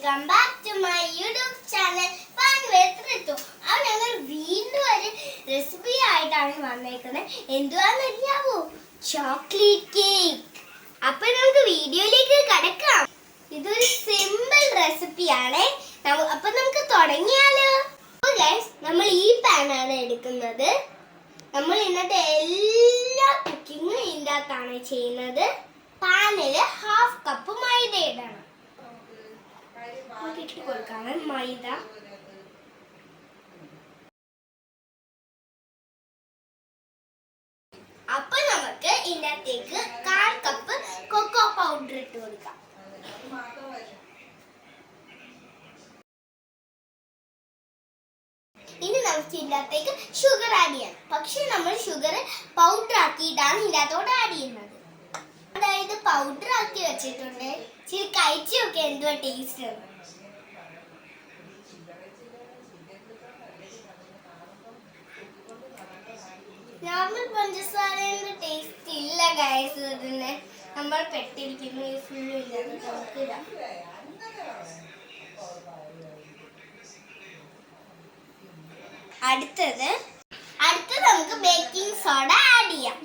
Welcome back to my YouTube channel fun with Ritu. അപ്പോൾ ഞങ്ങൾ വീണ്ടും ഒരു റെസിപ്പി ആയിട്ടാണ് വന്നേക്കുന്നത്. എന്തുവാണെന്ന് അറിയാവോ? Chocolate cake. അപ്പോൾ നമുക്ക് വീഡിയോയിലേക്ക് കടക്കാം. ഇതൊരു സിമ്പിൾ റെസിപ്പിയാണ്. അപ്പോൾ നമുക്ക് തുടങ്ങിയാലോ? ഗൈസ്, നമ്മൾ ഈ പാനാണ് എടുക്കുന്നത്. നമ്മൾ ഇന്നത്തെ എല്ലാ കുക്കിങ്ങും ഇതിൻ്റെ അകത്താണ് ചെയ്യുന്നത്. പാനിൽ 1/2 കപ്പ് മൈദ ഇടണം. ഇട്ട് കൊടുക്കാണ് മൈദ. അപ്പൊ നമുക്ക് ഇതിനകത്തേക്ക് 1/4 കപ്പ് കൊക്കോ പൗഡർ ഇട്ട് കൊടുക്കാം. ഇനി നമുക്ക് ഇതിനകത്തേക്ക് ഷുഗർ ആഡ് ചെയ്യാം. പക്ഷെ നമ്മൾ ഷുഗർ പൗഡർ ആക്കിയിട്ടാണ് ഇതിനകത്തോട്ട് ആഡ് ചെയ്യുന്നത്. അതായത് പൗഡർ ആക്കി വെച്ചിട്ടുണ്ട്. ഇച്ചിരി കഴിച്ചു നോക്കി എന്തുവാ ടേസ്റ്റ്. നോർമൽ പഞ്ചസാരയുടെ ടേസ്റ്റ് ഇല്ല ഗൈസ്. ഇതിന് നമ്മൾ പെട്ടിരിക്കുന്നു. ഫുള്ളും ഇല്ലാതെ നമുക്ക് ഇടാം. അടുത്തത് നമുക്ക് ബേക്കിംഗ് സോഡ ആഡ് ചെയ്യാം.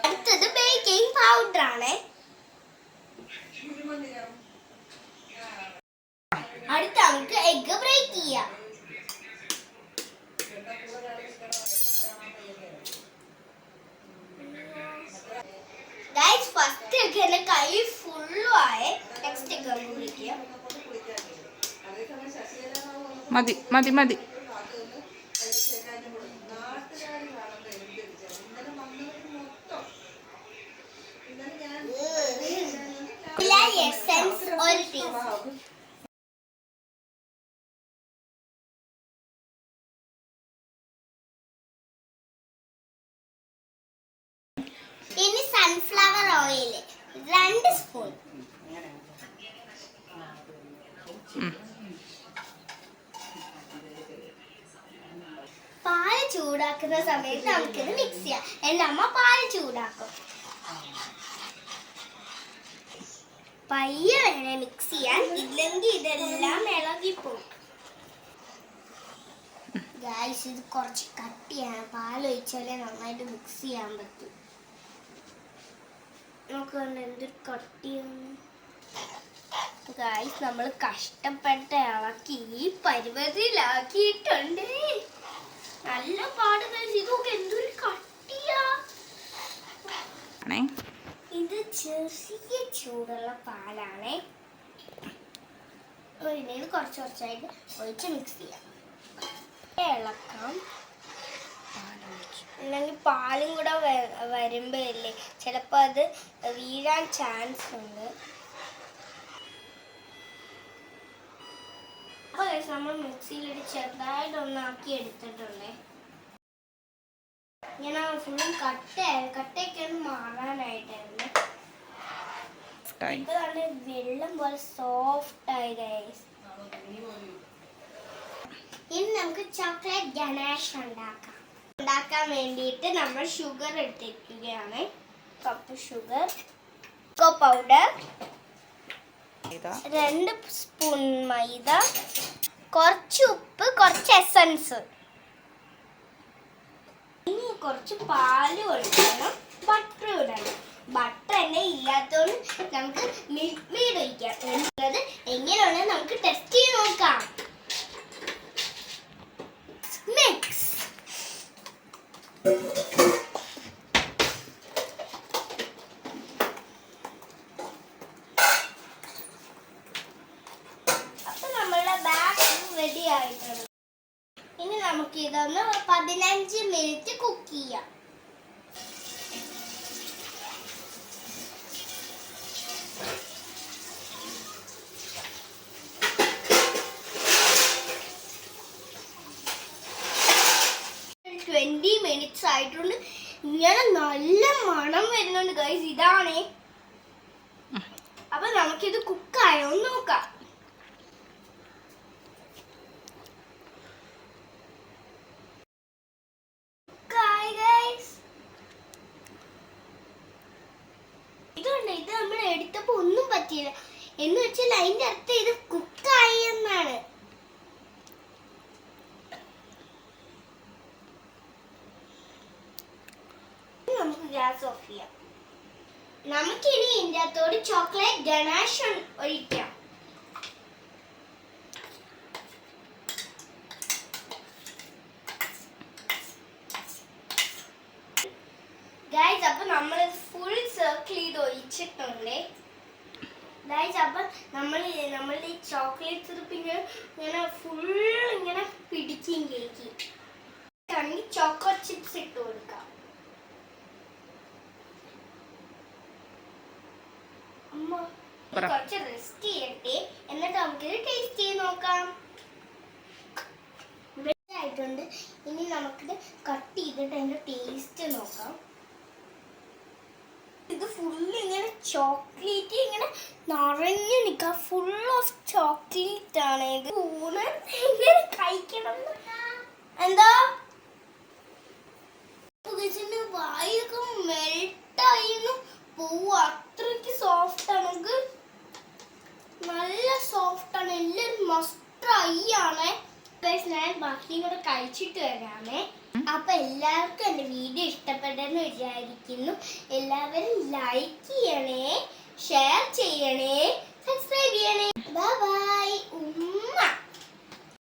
അടുത്തത് ബേക്കിംഗ് പൗഡർ ആണ്. അടുത്ത നമുക്ക് എഗ് ബ്രേക്ക് ചെയ്യാം. ഗൈസ്, ഫസ്റ്റ് ഒക്കെ എന്റെ കൈ ഫുള്ളും ആയേ. നെക്സ്റ്റ് ഒക്കെ കുടിക്കുക. മതി മതി മതി. എസൻസ് ഒരു ടീസ്പൂൺ. ഇനി സൺഫ്ലവർ ഓയിൽ 2 സ്പൂൺ. പാല് ചൂടാക്കുന്ന സമയത്ത് നമുക്കിത് മിക്സ് ചെയ്യാം. എൻ്റെ അമ്മ പാല് ചൂടാക്കും. പയ്യെ വേണേ മിക്സ് ചെയ്യാൻ, ഇല്ലെങ്കിൽ ഇതെല്ലാം ഇളകിപ്പോകും. ഗൈസ്, ഇത് കുറച്ച് കട്ടിയാണ്. പാലൊഴിച്ചാലേ നന്നായിട്ട് മിക്സ് ചെയ്യാൻ പറ്റും. നോക്കണ്ട എന്തൊരു കട്ടിയാണ്. ഗൈസ്, നമ്മൾ കഷ്ടപ്പെട്ട് ഇളക്കി ഈ പരുവത്തിലാക്കിയിട്ടുണ്ട്. നല്ല പാട് ഗൈസ്. ഇതൊക്കെ എന്തൊരു കട്ടിയാ. ഇത് ചെറിയ ചൂടുള്ള പാലാണ്. ഇതിൽ കുറച്ചായിട്ട് ഒഴിച്ച് മിക്സ് ചെയ്യാം. ഇളക്കാം. അല്ലെങ്കിൽ പാലും കൂടെ വരുമ്പോഴല്ലേ ചിലപ്പോൾ അത് വീഴാൻ ചാൻസ് ഉണ്ട്. അപ്പോൾ നമ്മൾ മിക്സിയിലിട്ട് ചെറുതായിട്ട് ഒന്നാക്കി എടുത്തിട്ടുണ്ട്. ഇങ്ങനെ ഫുള്ളും കട്ടയൊക്കെ ഒന്ന് മാറാനായിട്ടായിരുന്നു. ഇപ്പൊ നല്ല വെള്ളം പോലെ സോഫ്റ്റ് ആയി ഗൈസ്. ഇനി നമുക്ക് ചോക്ലേറ്റ് ഗനാഷ് ഉണ്ടാക്കാൻ വേണ്ടിയിട്ട് നമ്മൾ ഷുഗർ എടുത്തിരിക്കുകയാണ്. Cup sugar, cocoa powder, 2 spoon മൈദ, കുറച്ച് ഉപ്പ്, കുറച്ച് എസൻസ്. ഇനി കുറച്ച് പാല് ഒഴിക്കണം. ബട്ടർ ഇടണം. ബട്ടർ തന്നെ ഇല്ലാത്തതുകൊണ്ട് നമുക്ക് മിൽക്ക് മെയ്ഡ് ഒഴിക്കാം. എന്നുള്ളത് എങ്ങനെയാണെന്ന് നമുക്ക് ടെസ്റ്റ് ചെയ്ത് നോക്കാം. മിക്സ്. അപ്പൊ നമ്മളുടെ ബാറ്റർ റെഡി ആയിട്ടുണ്ട്. ഇനി നമുക്ക് ഇതൊന്ന് 15 മിനിറ്റ് കുക്ക് ചെയ്യാം. മിനിറ്റ്സ് ആയിട്ടുണ്ട്. ഇങ്ങനെ നല്ല മണം വരുന്നുണ്ട് ഗൈസ്. ഇതാണേ. അപ്പൊ നമുക്കിത് കുക്കായോ നോക്കാം. ഇതുണ്ട് ഇത് നമ്മൾ എടുത്തപ്പോ ഒന്നും പറ്റിയില്ല. എന്ന് വെച്ചാൽ അതിന്റെ അർത്ഥം ഇത് കുക്കായി എന്നാണ്. നമുക്ക് ഗ്യാസ് ഓഫ് ചെയ്യാം. നമുക്കിനി ഇതിന്റെ അകത്തോട് ചോക്ലേറ്റ് ഗണാഷ് ഒഴിക്കാം. ഗൈസ്, അപ്പൊ നമ്മൾ ഫുൾ സർക്കിൾ ചെയ്ത് ഒഴിച്ചിട്ടുണ്ട്. ഗൈസ്, അപ്പൊ നമ്മളുടെ ഈ ചോക്ലേറ്റ് സിറപ്പ് ഇങ്ങനെ ഫുൾ ഇങ്ങനെ പിടിക്കുകയും കേക്ക് ചോക്കോ ചിപ്സ് ഇട്ട് കൊടുക്കാം. അമ്മ കുറച്ച് റെസ്റ്റ് ചെയ്യട്ടെ, എന്നിട്ട് നമുക്കിത് ടേസ്റ്റ് ചെയ്ത് നോക്കാം. ആയിട്ടുണ്ട്. ഇനി നമുക്കിത് കട്ട് ചെയ്തിട്ട് അതിന്റെ ടേസ്റ്റ് നോക്കാം. ഇത് ഫുള്ള് ഇങ്ങനെ ചോക്ലേറ്റ് ഇങ്ങനെ നിറഞ്ഞു നിൽക്കാം. ഫുൾ ഓഫ് ചോക്ലേറ്റ് ആണ് ഇത്. ഊണ് ഇങ്ങനെ കഴിക്കണം. എന്താ വായൊക്കെ മെൽട്ടായിരുന്നു പോവും. അത്രയ്ക്ക് സോഫ്റ്റ് ആണ്. നമുക്ക് നല്ല സോഫ്റ്റ് ആണ്. എല്ലാവരും മസ്റ്റ് ട്രൈ ആണ്. ഞാൻ ബാക്കിയും കൂടെ കഴിച്ചിട്ട് വരാമേ. അപ്പൊ എല്ലാവർക്കും എന്റെ വീഡിയോ ഇഷ്ടപ്പെട്ടെന്ന് വിചാരിക്കുന്നു. എല്ലാവരും ലൈക്ക് ചെയ്യണേ, ഷെയർ ചെയ്യണേ, സബ്സ്ക്രൈബ് ചെയ്യണേ. Bye bye. ഉമ്മ.